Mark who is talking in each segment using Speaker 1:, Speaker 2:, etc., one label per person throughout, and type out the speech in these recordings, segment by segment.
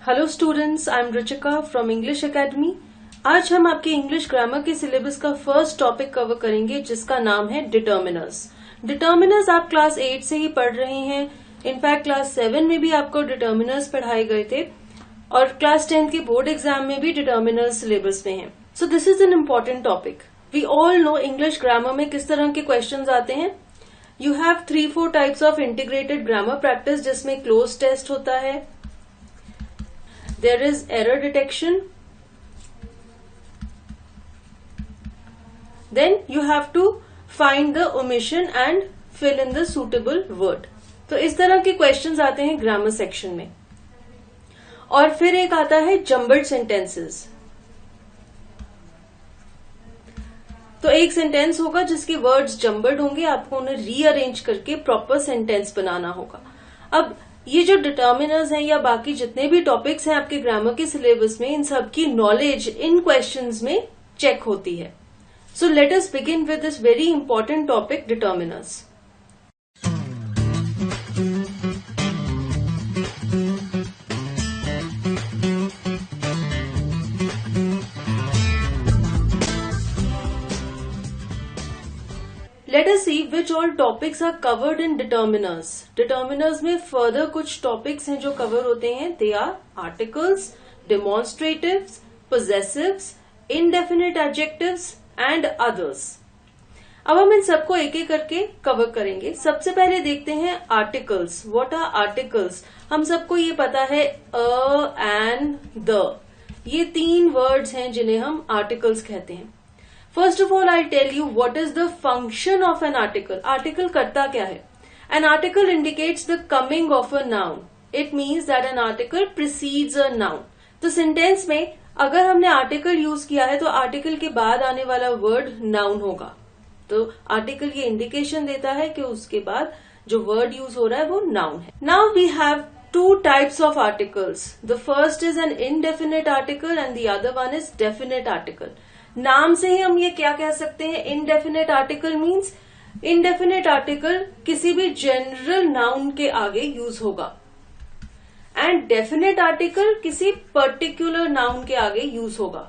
Speaker 1: Hello students, I am Ruchika from English academy. आज हम आपके इंग्लिश ग्रामर के सिलेबस का फर्स्ट टॉपिक कवर करेंगे जिसका नाम है डिटर्मिनर्स। डिटर्मिनर्स आप क्लास 8 से ही पढ़ रहे हैं। इनफैक्ट क्लास 7 में भी आपको डिटर्मिनर्स पढ़ाए गए थे और क्लास 10 के बोर्ड एग्जाम में भी डिटर्मिनर्स सिलेबस में है। So this is an important topic. We all know English grammar में किस तरह के क्वेश्चंस आते हैं। You have 3-4 types of integrated grammar practice जिसमें क्लोज टेस्ट होता है, there is error detection, then you have to find the omission and fill in the suitable word। तो इस तरह के क्वेश्चंस आते हैं ग्रामर सेक्शन में। और फिर एक आता है जम्बल्ड सेंटेंसेस। तो एक सेंटेंस होगा जिसके वर्ड्स जम्बल्ड होंगे, आपको उन्हें रीअरेंज करके प्रॉपर सेंटेंस बनाना होगा। अब ये जो डिटर्मिनर्स हैं या बाकी जितने भी टॉपिक्स हैं आपके ग्रामर के सिलेबस में, इन सब की नॉलेज इन क्वेश्चंस में चेक होती है। So let us begin with this very important topic determiners. Let us see which all topics are covered in determiners। Determiners में further कुछ topics हैं जो cover होते हैं। They are articles, demonstratives, possessives, indefinite adjectives and others। अब हम इन सबको एक एक करके कवर करेंगे। सबसे पहले देखते हैं आर्टिकल्स। What are articles? हम सबको ये पता है a and the, ये 3 वर्ड्स हैं जिन्हें हम आर्टिकल्स कहते हैं। First of all, I'll tell you what is the function of an article। Article करता क्या है? An article indicates the coming of a noun। It means that an article precedes a noun। तो sentence में अगर हमने article use किया है तो आर्टिकल के बाद आने वाला वर्ड नाउन होगा। तो आर्टिकल ये इंडिकेशन देता है कि उसके बाद जो वर्ड यूज हो रहा है वो नाउन है। Now we have 2 types of articles। The first is an indefinite article and the other one is definite article। नाम से ही हम ये क्या कह सकते हैं, indefinite article means indefinite article किसी भी जनरल नाउन के आगे यूज होगा एंड डेफिनेट आर्टिकल किसी पर्टिकुलर नाउन के आगे यूज होगा।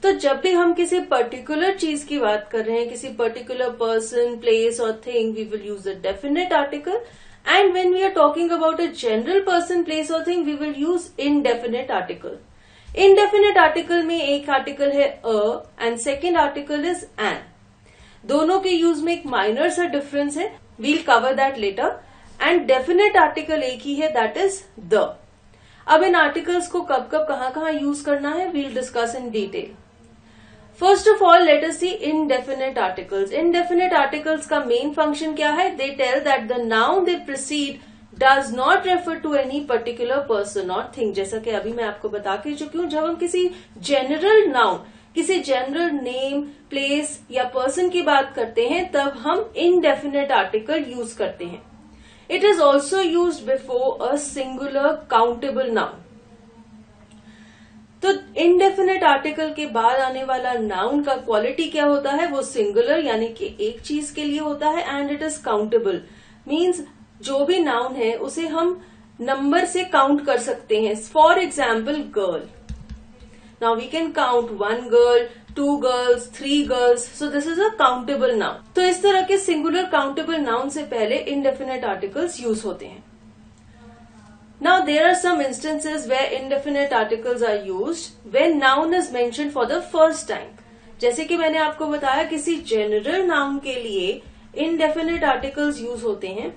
Speaker 1: तो जब भी हम किसी पर्टिकुलर चीज की बात कर रहे हैं, किसी पर्टिकुलर पर्सन, प्लेस और thing, we will use the definite article and when we are talking about a general person, place और thing, we will use indefinite article. Indefinite article में एक आर्टिकल है a and second article is an. दोनों के use में एक minor सा difference है, we'll cover that later. And definite article एक ही है, दैट इज द। अब इन आर्टिकल्स को कब कब कहां यूज करना है, we'll discuss in detail. First of all let us see indefinite articles. Indefinite articles का मेन फंक्शन क्या है? They tell that the noun they precede does not refer to any particular person or thing। जैसा कि अभी मैं आपको बता के चुकी हूं, जब हम किसी जनरल नाउन, किसी जनरल नेम, प्लेस या पर्सन की बात करते हैं तब हम इनडेफिनेट आर्टिकल यूज करते हैं। It is also use before a singular countable noun. तो इनडेफिनेट आर्टिकल के बाद आने वाला नाउन का क्वालिटी क्या होता है? वो सिंगुलर यानी कि एक चीज के लिए होता है and it is countable means जो भी नाउन है उसे हम नंबर से काउंट कर सकते हैं। For example girl, now we can count 1 girl, 2 girls, 3 girls. So this is a countable noun. तो इस तरह के सिंगुलर काउंटेबल नाउन से पहले इनडेफिनेट आर्टिकल्स यूज होते हैं। Now there are some instances where indefinite articles are used when noun is mentioned for the first time. जैसे कि मैंने आपको बताया, किसी जनरल नाउन के लिए इनडेफिनेट आर्टिकल्स यूज होते हैं।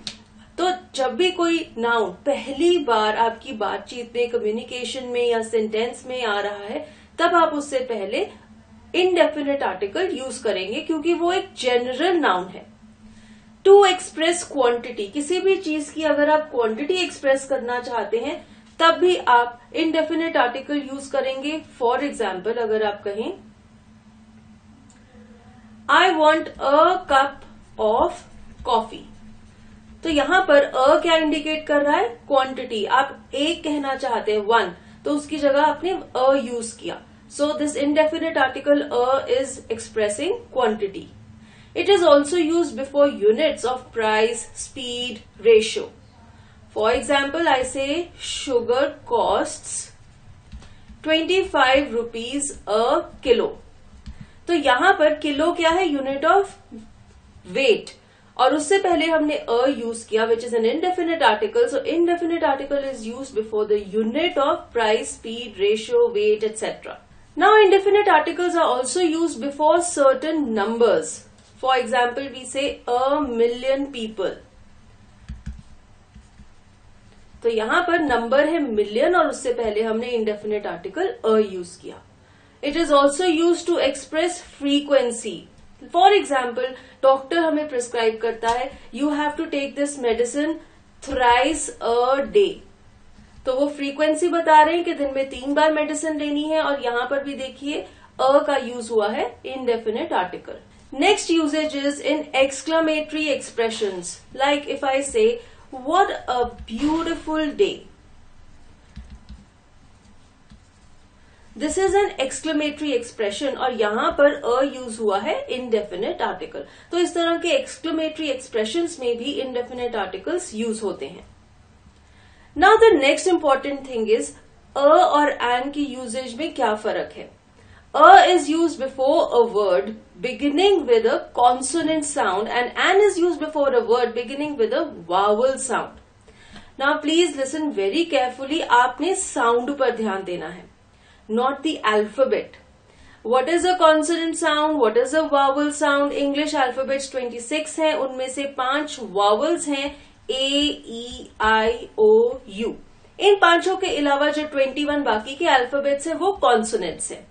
Speaker 1: तो जब भी कोई नाउन पहली बार आपकी बातचीत में, कम्युनिकेशन में या सेंटेंस में आ रहा है, तब आप उससे पहले इनडेफिनेट आर्टिकल यूज करेंगे क्योंकि वो एक जनरल नाउन है। टू एक्सप्रेस क्वांटिटी, किसी भी चीज की अगर आप क्वांटिटी एक्सप्रेस करना चाहते हैं तब भी आप इनडेफिनेट आर्टिकल यूज करेंगे। फॉर एग्जाम्पल, अगर आप कहें I want a cup of coffee, तो यहां पर अ क्या इंडिकेट कर रहा है? क्वांटिटी। आप एक कहना चाहते हैं 1, तो उसकी जगह आपने अ यूज किया। So this indefinite article a is expressing quantity. It is also use before units of price, speed, ratio. For example, I say sugar costs 25 rupees a kilo. तो यहां पर किलो क्या है? यूनिट ऑफ वेट, और उससे पहले हमने a use किया which is an indefinite article. So indefinite article is use before the unit of price, speed, ratio, weight, etc. Now indefinite articles are also used before certain numbers. For example, we say a million people. तो यहां पर number है million और उससे पहले हमने indefinite article a use किया. It is also use to express frequency. For example, doctor हमें प्रिस्क्राइब करता है you have to take this medicine thrice a day. तो वो फ्रीक्वेंसी बता रहे हैं कि दिन में 3 बार मेडिसिन लेनी है, और यहां पर भी देखिए अ का यूज हुआ है indefinite article. Next usages is in exclamatory expressions, like if I say what a beautiful day. This is an exclamatory expression और यहां पर अ यूज हुआ है इनडेफिनिट आर्टिकल. तो इस तरह के एक्सक्लेमेटरी एक्सप्रेशंस में भी इनडेफिनिट आर्टिकल्स यूज होते हैं. Now the next important thing is a और an की यूजेज में क्या फर्क है. A is used before a word beginning with a consonant sound and an is used before a word beginning with a vowel sound. Now please listen very carefully. आपने sound पर ध्यान देना है, not the alphabet. What is a consonant sound? What is a vowel sound? English alphabets 26 हैं, उनमें से 5 vowels हैं, A, E, I, O, U. इन पांचों के अलावा जो 21 बाकी के अल्फाबेट्स हैं वो कॉन्सोनेंट्स हैं.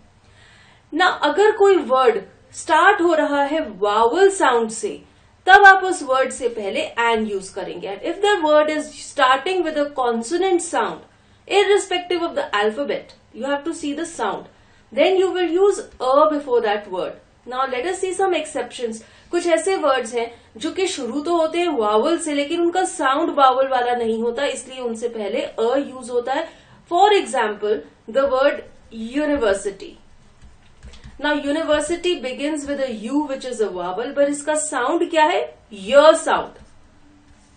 Speaker 1: ना अगर कोई वर्ड स्टार्ट हो रहा है वावल साउंड से, तब आप उस वर्ड से पहले एन यूज करेंगे. And if the word is starting with a consonant sound, irrespective of the alphabet, you have to see the sound. Then you will use a before that word. Now let us see some exceptions. कुछ ऐसे words हैं जो कि शुरू तो होते हैं vowel से, लेकिन उनका साउंड वावल वाला नहीं होता, इसलिए उनसे पहले अ यूज होता है. For example, the word university. Now university begins with a you which is a vowel, पर इसका साउंड क्या है? य साउंड,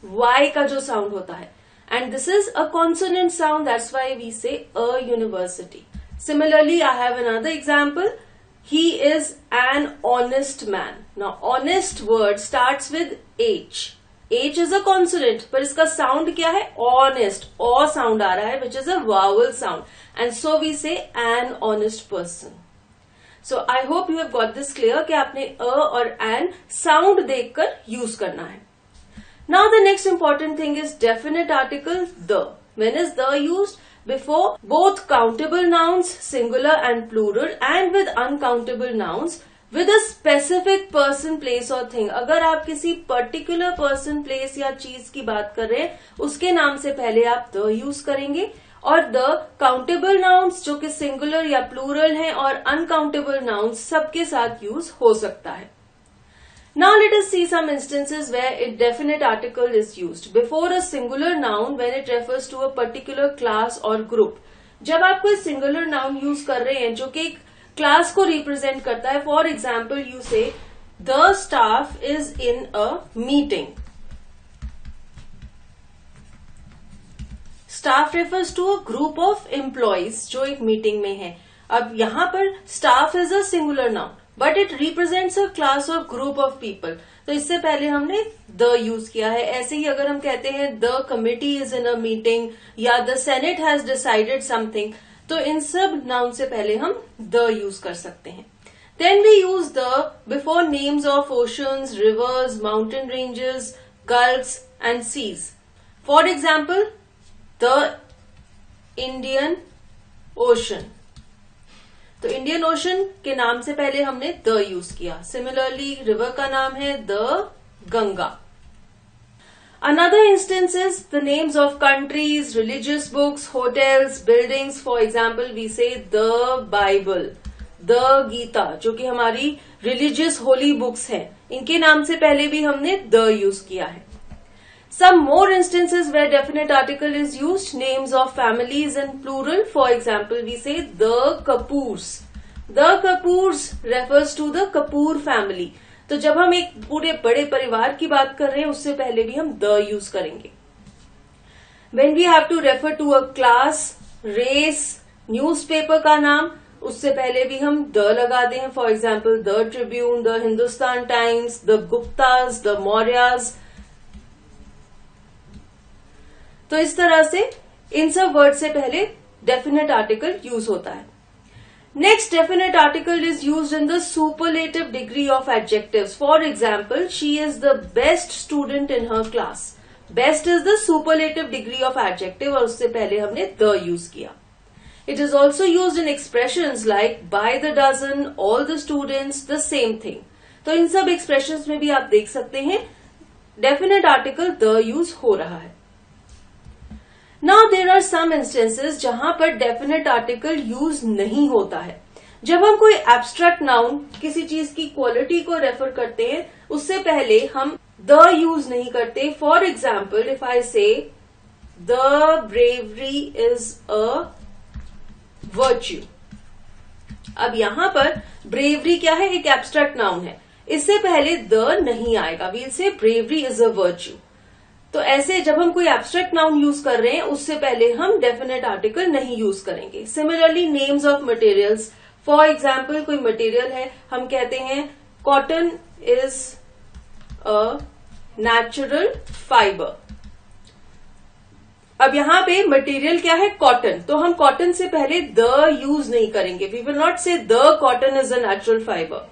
Speaker 1: वाई का जो साउंड होता है. And this is a consonant sound, that's why we say a university. Similarly, I have another example. He is an honest man. Now, honest word starts with H. H is a consonant, पर इसका sound क्या है? Honest. O sound आ रहा है, which is a vowel sound. And so we say an honest person. So, I hope you have got this clear कि आपने a और an sound देखकर use करना है. Now, the next important thing is definite article the. When is the used? Before both countable nouns, singular and plural, and with uncountable nouns, with a specific person, place or thing. अगर आप किसी particular person, place या चीज की बात कर रहे हैं, उसके नाम से पहले आप the यूज करेंगे, और the countable nouns जो कि singular या plural हैं और uncountable nouns सबके साथ यूज हो सकता है. Now let us see some instances where a definite article is used before a singular noun when it refers to a particular class or group. जब आप कोई singular noun use कर रहे हैं जो कि एक class को represent करता है, for example you say the staff is in a meeting. Staff refers to a group of employees जो एक meeting में है. अब यहाँ पर staff is a singular noun, but it represents a class और ग्रुप ऑफ पीपल, तो इससे पहले हमने द यूज किया है. ऐसे ही अगर हम कहते हैं the committee is in a meeting या the senate has decided something, तो इन सब नाउन से पहले हम द यूज कर सकते हैं. Then we use the before names of oceans, rivers, mountain ranges, gulfs and seas. For example, the Indian Ocean. तो इंडियन ओशन के नाम से पहले हमने द यूज किया. सिमिलरली रिवर का नाम है the Ganga. Another instance is the names of countries, religious books, hotels, buildings. For example we say the Bible, the Gita, जो कि हमारी रिलीजियस होली बुक्स हैं, इनके नाम से पहले भी हमने द यूज किया है. Some more instances where definite article is used, names of families in plural. For example, we say the Kapoors. The Kapoors refers to the Kapoor family. तो जब हम एक पूरे बड़े परिवार की बात कर रहे हैं, उससे पहले भी हम the use करेंगे. When we have to refer to a class, race, newspaper का नाम, उससे पहले भी हम द लगाते हैं. For example the Tribune, the Hindustan Times, the Guptas, the Mauryas. तो इस तरह से इन सब वर्ड से पहले डेफिनेट आर्टिकल यूज होता है. Next, definite article is used in the superlative degree of adjectives. For example, she is the best student in her class. Best is the superlative degree of adjective और उससे पहले हमने the use किया. It is also used in expressions like by the dozen, all the students, the same thing. तो इन सब expressions में भी आप देख सकते हैं definite article the use हो रहा है. Now there are some instances जहां पर definite article use नहीं होता है. जब हम कोई abstract noun, किसी चीज की quality को refer करते हैं, उससे पहले हम the use नहीं करते. For example, if I say the bravery is a virtue. अब यहां पर ब्रेवरी क्या है? एक एब्स्ट्रैक्ट नाउन है. इससे पहले द नहीं आएगा. वील से ब्रेवरी इज अ वर्च्यू. तो ऐसे जब हम कोई एब्स्ट्रैक्ट नाउन यूज कर रहे हैं उससे पहले हम डेफिनेट आर्टिकल नहीं यूज करेंगे. Similarly names of materials. For example कोई मटेरियल है, हम कहते हैं cotton is a natural fibre. अब यहां पे मटेरियल क्या है? कॉटन. तो हम कॉटन से पहले द यूज नहीं करेंगे. We will not say the cotton is a natural fibre.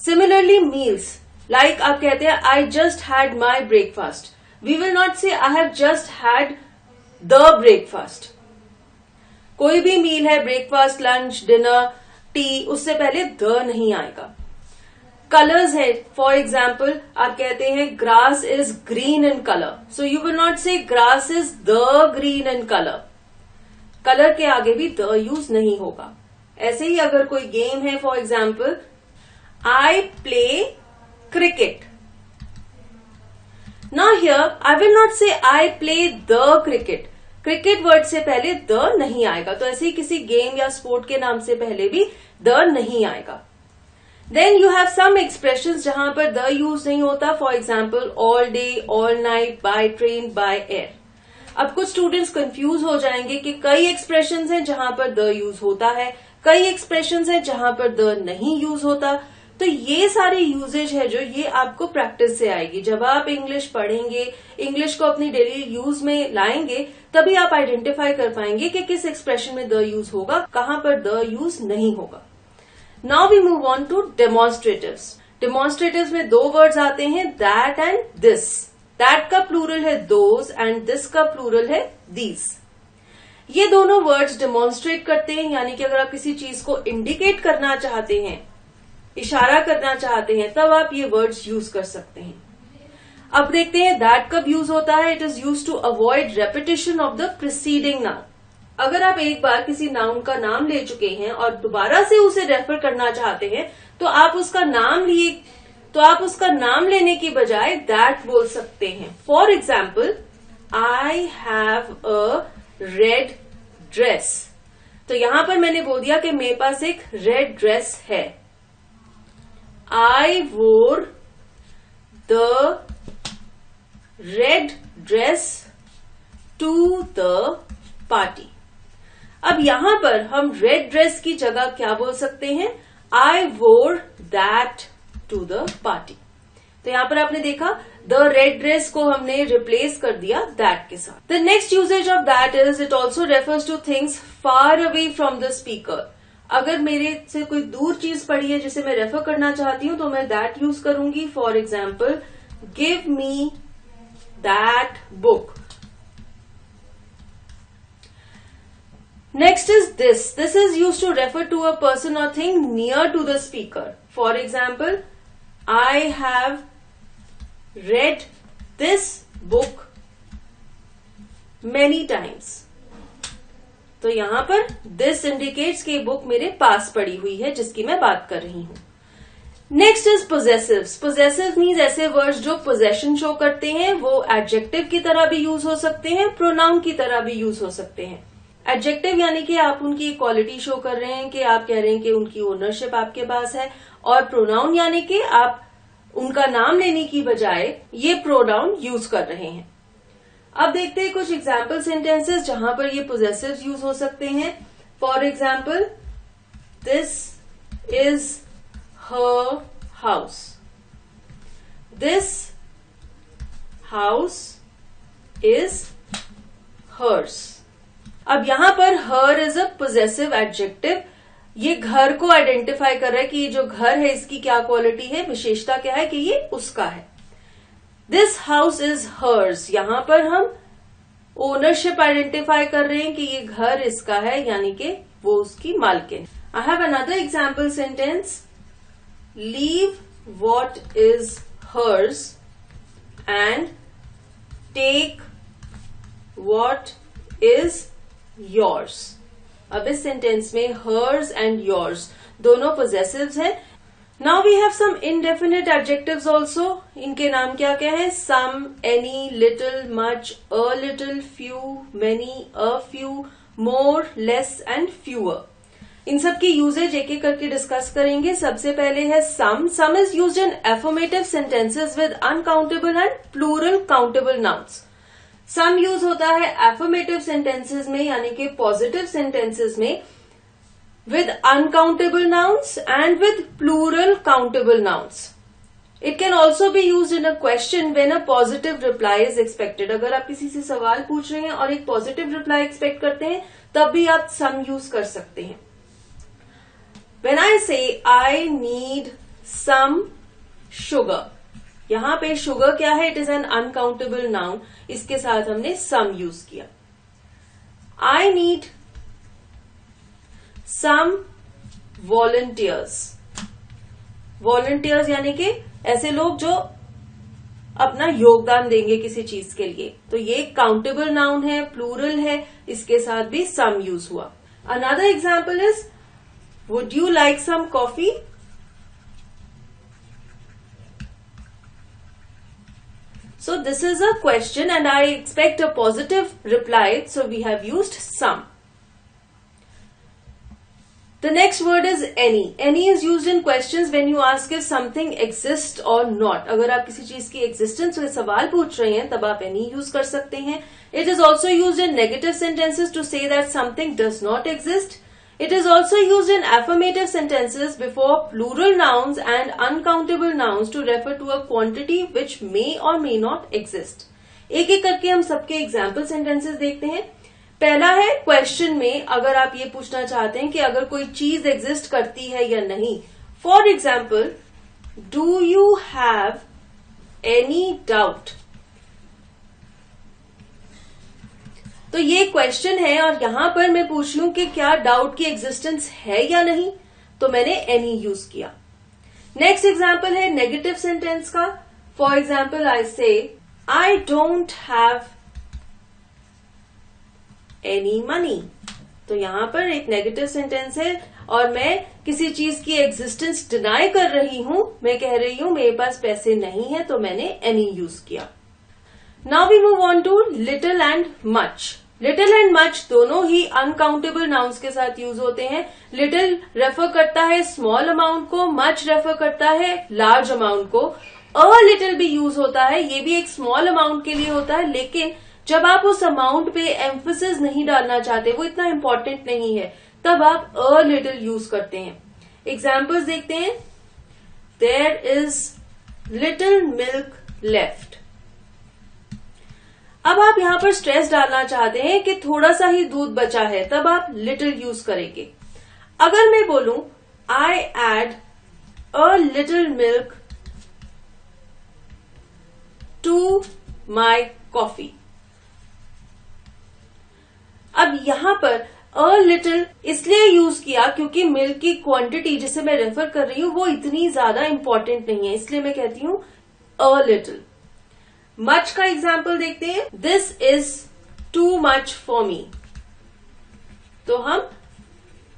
Speaker 1: Similarly meals, like आप कहते हैं I just had my breakfast. We will not say I have just had the breakfast. कोई भी मील है, ब्रेकफास्ट, लंच, डिनर, टी, उससे पहले the नहीं आएगा. कलर्स है, फॉर एग्जाम्पल आप कहते हैं grass is green in colour. So you will not say grass is the green in colour. Colour के आगे भी द यूज नहीं होगा. ऐसे ही अगर कोई गेम है, for example I play cricket. Now here I will not say I play the cricket. Cricket word से पहले द नहीं आएगा. तो ऐसे ही किसी गेम या स्पोर्ट के नाम से पहले भी द नहीं आएगा. Then you have some expressions जहां पर the use नहीं होता. For example, all day, all night, by train, by air. अब कुछ स्टूडेंट्स कंफ्यूज हो जाएंगे कि कई एक्सप्रेशंस हैं जहां पर the यूज होता है, कई एक्सप्रेशंस हैं जहां पर the नहीं यूज होता. तो ये सारे यूजेज है जो ये आपको प्रैक्टिस से आएगी. जब आप इंग्लिश पढ़ेंगे, इंग्लिश को अपनी डेली यूज में लाएंगे, तभी आप आइडेंटिफाई कर पाएंगे कि किस एक्सप्रेशन में the यूज होगा, कहां पर the यूज नहीं होगा. Now we move on to demonstratives. Demonstratives में दो वर्ड्स आते हैं, that and this. That का प्लूरल है those and this का प्लूरल है these. ये दोनों वर्ड्स डेमोन्स्ट्रेट करते हैं, यानी कि अगर आप किसी चीज को इंडिकेट करना चाहते हैं, इशारा करना चाहते हैं, तब आप ये वर्ड्स यूज कर सकते हैं. अब देखते हैं that कब यूज होता है. It is used to avoid repetition of the preceding noun. अगर आप एक बार किसी नाउन का नाम ले चुके हैं और दोबारा से उसे रेफर करना चाहते हैं, तो आप उसका नाम लेने की बजाय दैट बोल सकते हैं. For example, I have a red dress. तो यहां पर मैंने बोल दिया कि मेरे पास एक रेड ड्रेस है. I wore the red dress to the party. अब यहां पर हम रेड ड्रेस की जगह क्या बोल सकते हैं? आई वोर दैट टू द पार्टी. तो यहां पर आपने देखा द रेड ड्रेस को हमने रिप्लेस कर दिया दैट के साथ. The next uses of that is it also refers to things far away from the speaker. अगर मेरे से कोई दूर चीज पड़ी है जिसे मैं रेफर करना चाहती हूं, तो मैं दैट यूज करूंगी. For example, give me that book. Next is this. This is used to refer to a person or thing near to the speaker. For example, I have read this book many times. तो यहां पर this indicates कि book मेरे पास पड़ी हुई है जिसकी मैं बात कर रही हूं. Next is possessives. Possessive means ऐसे वर्ड्स जो possession शो करते हैं. वो adjective की तरह भी यूज हो सकते हैं, pronoun की तरह भी यूज हो सकते हैं. एडजेक्टिव यानी कि आप उनकी क्वालिटी शो कर रहे हैं, कि आप कह रहे हैं कि उनकी ओनरशिप आपके पास है. और प्रोनाउन यानी कि आप उनका नाम लेने की बजाय ये प्रोनाउन यूज कर रहे हैं. अब देखते हैं कुछ एग्जाम्पल सेंटेंसेस जहां पर ये पोजेसिव्स यूज हो सकते हैं. For example, this is her house. This house is hers. अब यहां पर her is a possessive adjective. ये घर को आइडेंटिफाई कर रहा है कि ये जो घर है इसकी क्या क्वालिटी है, विशेषता क्या है कि ये उसका है. This house is hers. यहां पर हम ओनरशिप आइडेंटिफाई कर रहे हैं कि ये घर इसका है, यानी कि वो उसकी मालकिन. I have another example sentence. Leave what is hers and take what is yours. अब इस सेंटेंस में हर्स एंड योर्स दोनों पोजेसिव्स हैं. Now we have some indefinite adjectives also. इनके नाम क्या क्या है? Some, any, little, much, a little, few, many, a few, more, less and fewer. इन सब की यूजेज एक एक करके डिस्कस करेंगे. सबसे पहले है some. Some is used in affirmative sentences with uncountable and plural countable nouns. Some use होता है एफर्मेटिव सेंटेंसेस में, यानी कि पॉजिटिव सेंटेंसेस में, with uncountable nouns and with plural countable nouns. It can also be used in a question when a positive reply is expected. अगर आप किसी से सवाल पूछ रहे हैं और एक पॉजिटिव रिप्लाई एक्सपेक्ट करते हैं तब भी आप some यूज कर सकते हैं. When I say I need some sugar, यहां पे sugar क्या है? It is an uncountable noun. इसके साथ हमने some यूज किया. I need some volunteers. Volunteers यानी कि ऐसे लोग जो अपना योगदान देंगे किसी चीज के लिए. तो ये काउंटेबल नाउन है, प्लूरल है, इसके साथ भी some यूज हुआ. Another example is, would you like some coffee? So this is a question and I expect a positive reply, so we have used some. The next word is any. Any is used in questions when you ask if something exists or not. अगर आप किसी चीज की existence से सवाल पूछ रहे हैं तब आप any use कर सकते हैं. It is also used in negative sentences to say that something does not exist. It is also used in affirmative sentences before plural nouns and uncountable nouns to refer to a quantity which may or may not exist. एक एक करके हम सबके example sentences देखते हैं. पहला है question में, अगर आप ये पूछना चाहते हैं कि अगर कोई चीज एग्जिस्ट करती है या नहीं. For example, do you have any doubt. तो ये क्वेश्चन है और यहां पर मैं पूछ लूं कि क्या डाउट की एग्जिस्टेंस है या नहीं, तो मैंने एनी यूज किया. नेक्स्ट एग्जाम्पल है नेगेटिव सेंटेंस का. फॉर एग्जाम्पल, आई से I don't have any money. तो यहां पर एक नेगेटिव सेंटेंस है और मैं किसी चीज की एग्जिस्टेंस डिनाई कर रही हूं. मैं कह रही हूं मेरे पास पैसे नहीं है, तो मैंने एनी यूज किया. Now we move on to little and much. Little and much दोनों ही अनकाउंटेबल नाउन्स के साथ यूज होते हैं. लिटिल रेफर करता है स्मॉल अमाउंट को, मच रेफर करता है लार्ज अमाउंट को. अ लिटिल भी यूज होता है, ये भी एक स्मॉल अमाउंट के लिए होता है, लेकिन जब आप उस अमाउंट पे एम्फेसिस नहीं डालना चाहते, वो इतना इंपॉर्टेंट नहीं है, तब आप अ लिटिल यूज करते हैं. एग्जाम्पल्स देखते हैं. There is little milk left. अब आप यहां पर स्ट्रेस डालना चाहते हैं कि थोड़ा सा ही दूध बचा है, तब आप लिटिल यूज करेंगे. अगर मैं बोलूं I add a little milk to my coffee. अब यहां पर अ लिटिल इसलिए यूज किया क्योंकि मिल्क की क्वांटिटी जिसे मैं रेफर कर रही हूं वो इतनी ज्यादा इंपॉर्टेंट नहीं है, इसलिए मैं कहती हूं अ लिटिल. मच का एग्जाम्पल देखते हैं. This is too much for me. तो हम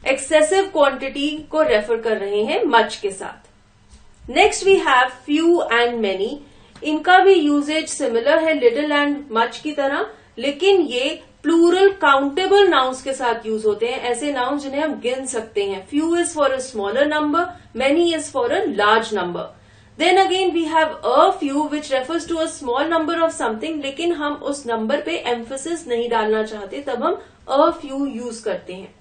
Speaker 1: एक्सेसिव क्वांटिटी को रेफर कर रहे हैं मच के साथ. Next we have few and many. इनका भी यूजेज सिमिलर है लिटिल एंड मच की तरह, लेकिन ये प्लूरल काउंटेबल नाउन्स के साथ यूज होते हैं. ऐसे नाउन्स जिन्हें हम गिन सकते हैं. Few is for a smaller number, many is for a large number. Then again we have a few which refers to a small number of something, लेकिन हम उस नंबर पे एम्फेसिस नहीं डालना चाहते, तब हम अ फ्यू यूज करते हैं।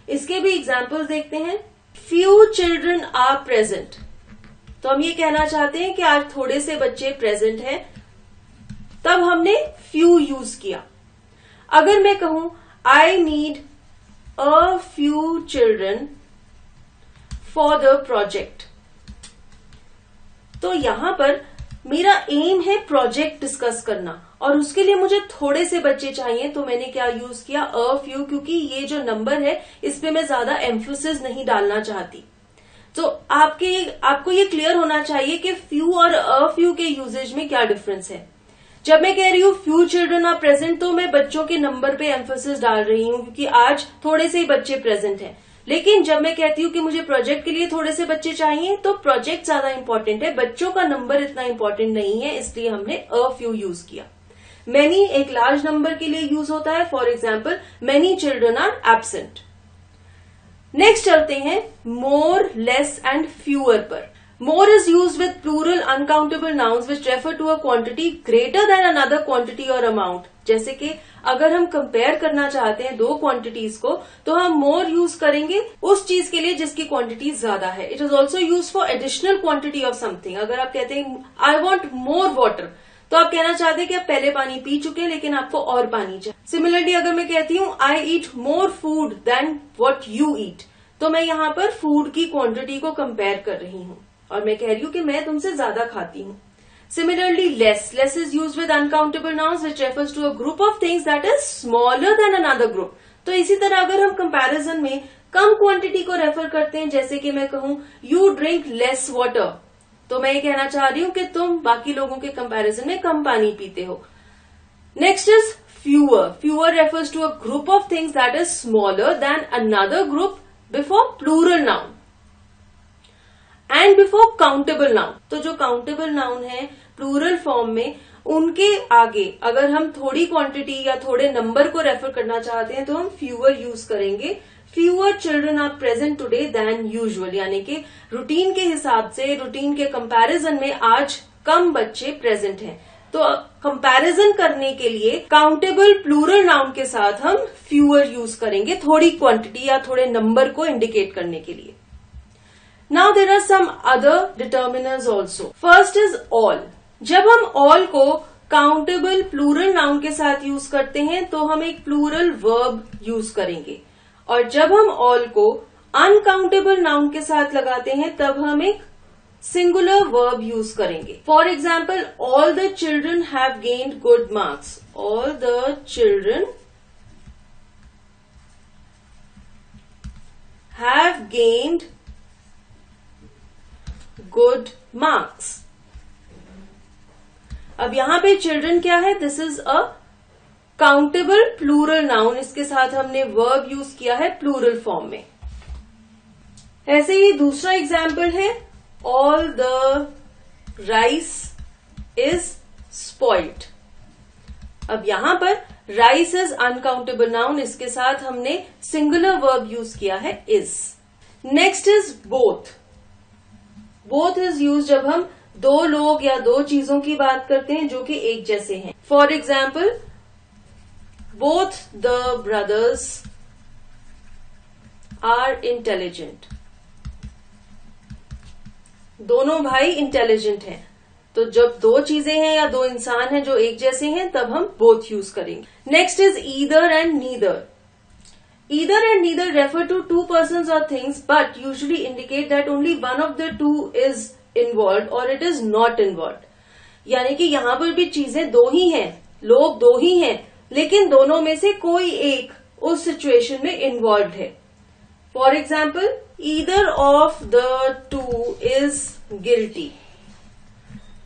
Speaker 1: इसके भी एग्जाम्पल्स देखते हैं। फ्यू चिल्ड्रन आर प्रेजेंट, तो हम ये कहना चाहते हैं कि आज थोड़े से बच्चे प्रेजेंट हैं, तब हमने फ्यू यूज किया। अगर मैं कहूं I need a few children for the project, तो यहां पर मेरा एम है प्रोजेक्ट डिस्कस करना और उसके लिए मुझे थोड़े से बच्चे चाहिए, तो मैंने क्या यूज किया, अ फ्यू, क्योंकि ये जो नंबर है इस पे मैं ज्यादा एम्फोसिस नहीं डालना चाहती। तो आपको ये क्लियर होना चाहिए कि फ्यू और अ फ्यू के यूजेज में क्या डिफरेंस है। जब मैं कह रही हूँ फ्यू चिल्ड्रन आर प्रेजेंट, तो मैं बच्चों के नंबर पे एम्फोसिस डाल रही हूँ क्योंकि आज थोड़े से ही बच्चे प्रेजेंट हैं। लेकिन जब मैं कहती हूँ कि मुझे प्रोजेक्ट के लिए थोड़े से बच्चे चाहिए, तो प्रोजेक्ट ज्यादा इंपॉर्टेंट है, बच्चों का नंबर इतना इंपॉर्टेंट नहीं है, इसलिए हमने अ फ्यू यूज किया। मैनी एक लार्ज नंबर के लिए यूज होता है, for example many children are absent. Next चलते हैं मोर, लेस एंड फ्यूअर पर। More is used with plural uncountable nouns which refer to a quantity greater than another quantity or amount. जैसे कि अगर हम कंपेयर करना चाहते हैं दो क्वांटिटीज को, तो हम more यूज करेंगे उस चीज के लिए जिसकी क्वांटिटी ज्यादा है। It is also use for additional quantity of something. अगर आप कहते हैं आई वॉन्ट मोर वाटर, तो आप कहना चाहते हैं कि आप पहले पानी पी चुके हैं लेकिन आपको और पानी चाहिए। सिमिलरली अगर मैं कहती हूँ I eat more food then what you eat, तो मैं यहाँ पर फूड की क्वांटिटी को कंपेयर कर रही हूँ और मैं कह रही हूं कि मैं तुमसे ज्यादा खाती हूं। Similarly less is used with uncountable nouns which refers to a group of things that is smaller than another group. तो इसी तरह अगर हम कंपैरिजन में कम क्वांटिटी को रेफर करते हैं, जैसे कि मैं कहूं यू ड्रिंक लेस वाटर, तो मैं ये कहना चाह रही हूं कि तुम बाकी लोगों के कंपैरिजन में कम पानी पीते हो। Next is fewer. Fewer refers to a group of things that is smaller than another group before plural noun and before countable noun. तो जो काउंटेबल नाउन है प्लूरल फॉर्म में, उनके आगे अगर हम थोड़ी क्वांटिटी या थोड़े नंबर को रेफर करना चाहते हैं तो हम फ्यूअर यूज करेंगे। Fewer children are present today than usual, यानी कि रूटीन के हिसाब से, रूटीन के कंपैरिजन में आज कम बच्चे प्रेजेंट हैं। तो कंपैरिजन करने के लिए काउंटेबल प्लूरल नाउन के साथ हम फ्यूअर यूज करेंगे, थोड़ी क्वांटिटी या थोड़े नंबर को इंडिकेट करने के लिए। Now there are some other determiners also. First is all. जब हम all को countable plural noun के साथ यूज करते हैं तो हम एक plural verb यूज करेंगे, और जब हम all को uncountable noun के साथ लगाते हैं तब हम एक singular verb यूज करेंगे। For example, all the children have gained good marks. All the children have gained good marks. अब यहां पे चिल्ड्रन क्या है, this is a countable plural noun, इसके साथ हमने वर्ब यूज किया है प्लूरल फॉर्म में। ऐसे ही दूसरा एग्जाम्पल है all the rice is spoiled. अब यहां पर राइस इज अनकाउंटेबल नाउन, इसके साथ हमने सिंगुलर वर्ब यूज किया है is. Next is both. Both is use जब हम दो लोग या दो चीजों की बात करते हैं जो कि एक जैसे हैं। For example, both the brothers are intelligent. दोनों भाई इंटेलिजेंट हैं। तो जब दो चीजें हैं या दो इंसान हैं जो एक जैसे हैं, तब हम बोथ यूज करेंगे। Next is either and neither. Either and neither refer to two persons or things, but usually indicate that only one of the two is involved or it is not involved. यानी कि यहाँ पर भी चीजें दो ही हैं, लोग दो ही हैं, लेकिन दोनों में से कोई एक उस सिचुएशन में इन्वॉल्व है। For example, either of the two is guilty.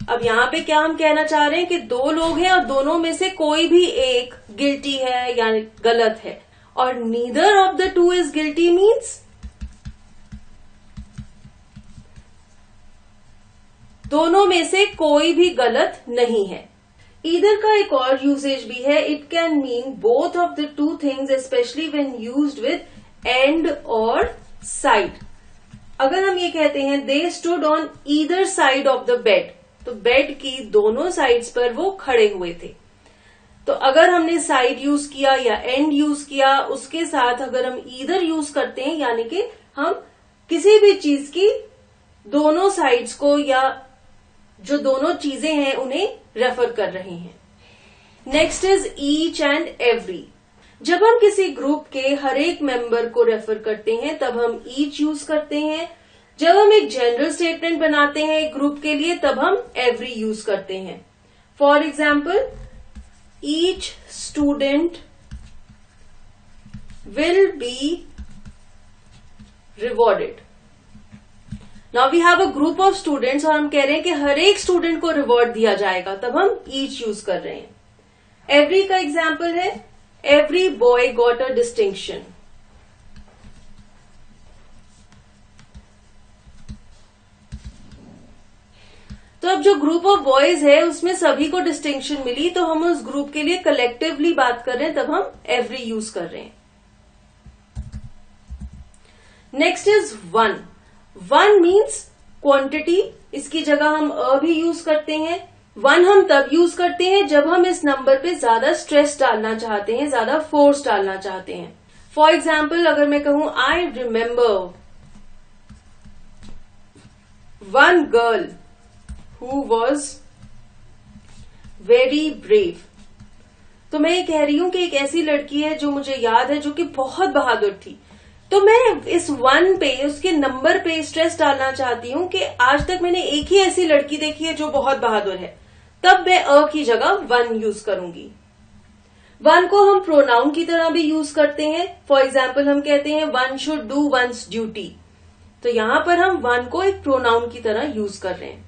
Speaker 1: अब यहाँ पे क्या हम कहना चाह रहे हैं कि दो लोग हैं और दोनों में से कोई भी एक गिल्टी है यानी गलत है, और neither of the two is guilty means दोनों में से कोई भी गलत नहीं है। ईदर का एक और यूसेज भी है, it can mean both of the two things specially when used with and और साइड। अगर हम ये कहते हैं they stood on either side of the bed, तो बेड की दोनों साइड्स पर वो खड़े हुए थे। तो अगर हमने साइड यूज किया या एंड यूज किया, उसके साथ अगर हम ईदर यूज करते हैं यानी कि हम किसी भी चीज की दोनों साइड्स को या जो दोनों चीजें हैं उन्हें रेफर कर रहे हैं। Next is each and every. जब हम किसी ग्रुप के हर एक मेंबर को रेफर करते हैं तब हम ईच यूज करते हैं। जब हम एक जनरल स्टेटमेंट बनाते हैं एक ग्रुप के लिए तब हम एवरी यूज करते हैं। For example, each student will be rewarded. Now we have a group of students और हम कह रहे हैं कि हर एक स्टूडेंट को रिवॉर्ड दिया जाएगा, तब हम ईच यूज कर रहे हैं। एवरी का एग्जाम्पल है every boy got a distinction. तो अब जो ग्रुप ऑफ बॉयज है उसमें सभी को डिस्टिंक्शन मिली, तो हम उस ग्रुप के लिए कलेक्टिवली बात कर रहे हैं, तब हम एवरी यूज कर रहे हैं। Next is one. One means quantity, इसकी जगह हम अ भी यूज करते हैं। वन हम तब यूज करते हैं जब हम इस नंबर पे ज्यादा स्ट्रेस डालना चाहते हैं, ज्यादा फोर्स डालना चाहते हैं। फॉर एग्जाम्पल, अगर मैं कहूं I remember one girl who was very brave, तो मैं ये कह रही हूं कि एक ऐसी लड़की है जो मुझे याद है जो कि बहुत बहादुर थी। तो मैं इस वन पे, उसके नंबर पे स्ट्रेस डालना चाहती हूं कि आज तक मैंने एक ही ऐसी लड़की देखी है जो बहुत बहादुर है, तब मैं अ की जगह वन यूज करूंगी। वन को हम प्रोनाउन की तरह भी यूज करते हैं। फॉर एग्जाम्पल, हम कहते हैं one should do once duty, तो यहां पर हम वन को एक प्रोनाउन की तरह यूज कर रहे हैं।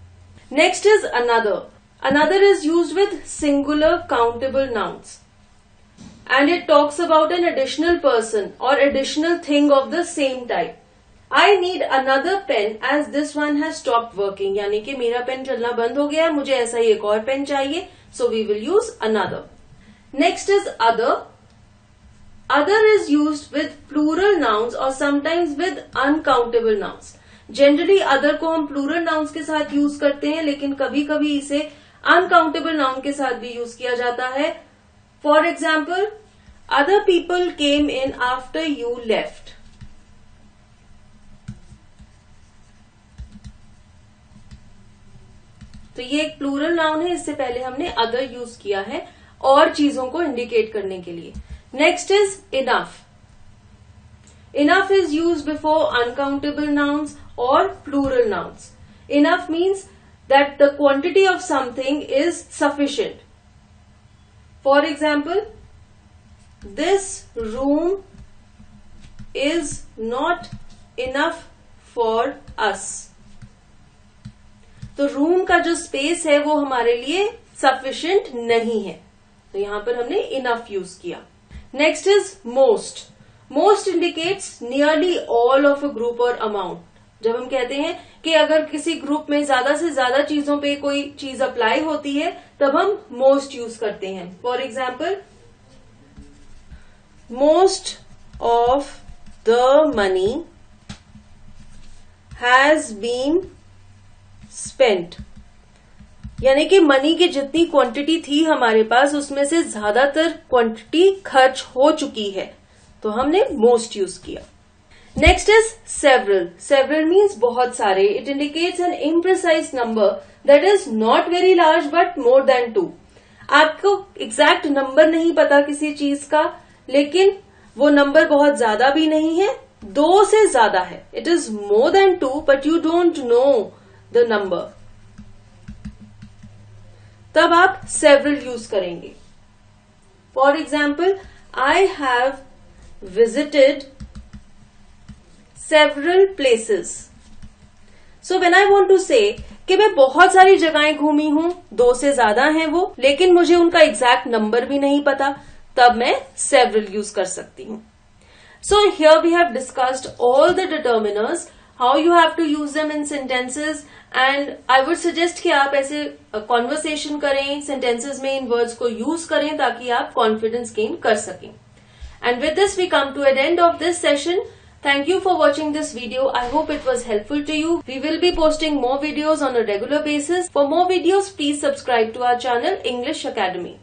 Speaker 1: Next is another. Another is used with singular countable nouns and it talks about an additional person or additional thing of the same type. I need another pen as this one has stopped working. यानी कि मेरा pen चलना बंद हो गया, मुझे ऐसा ही एक और पेन चाहिए, so we will use another. Next is other. Other is used with plural nouns or sometimes with uncountable nouns. Generally other को हम plural nouns के साथ यूज करते हैं, लेकिन कभी कभी इसे uncountable noun के साथ भी यूज किया जाता है। For example, other people came in after you left. तो ये एक प्लूरल नाउन है, इससे पहले हमने अदर यूज किया है और चीजों को इंडिकेट करने के लिए। Next is enough. Enough is use before uncountable nouns और plural nouns. Enough means that the quantity of something is sufficient. For example, this room is not enough for us. तो रूम का जो space है वो हमारे लिए sufficient नहीं है, तो यहां पर हमने इनफ यूज किया। Next is most. Most indicates nearly all of a group और अमाउंट। जब हम कहते हैं कि अगर किसी ग्रुप में ज्यादा से ज्यादा चीजों पे कोई चीज अप्लाई होती है तब हम मोस्ट यूज करते हैं। For example, most of the money has been spent, यानी कि मनी की जितनी क्वांटिटी थी हमारे पास उसमें से ज्यादातर क्वांटिटी खर्च हो चुकी है, तो हमने मोस्ट यूज किया। Next is several. Several means बहुत सारे। It indicates an imprecise number that is not very large but more than 2। आपको एग्जैक्ट नंबर नहीं पता किसी चीज का, लेकिन वो नंबर बहुत ज्यादा भी नहीं है, 2 से ज्यादा है। It is more than 2 but you don't know the number, तब आप सेवरल यूज करेंगे। For example, I have visited several places. So when I want to say कि मैं बहुत सारी जगहें घूमी हूं, 2 से ज्यादा हैं वो, लेकिन मुझे उनका एग्जैक्ट नंबर भी नहीं पता, तब मैं several यूज कर सकती हूं। So here we have discussed all the determiners, how you have to use them in sentences, and I would suggest कि आप ऐसे conversation करें, sentences में इन words को यूज करें ताकि आप confidence gain कर सकें। And with this we come to an end of this session. Thank you for watching this video. I hope it was helpful to you. We will be posting more videos on a regular basis. For more videos, please subscribe to our channel English Academy.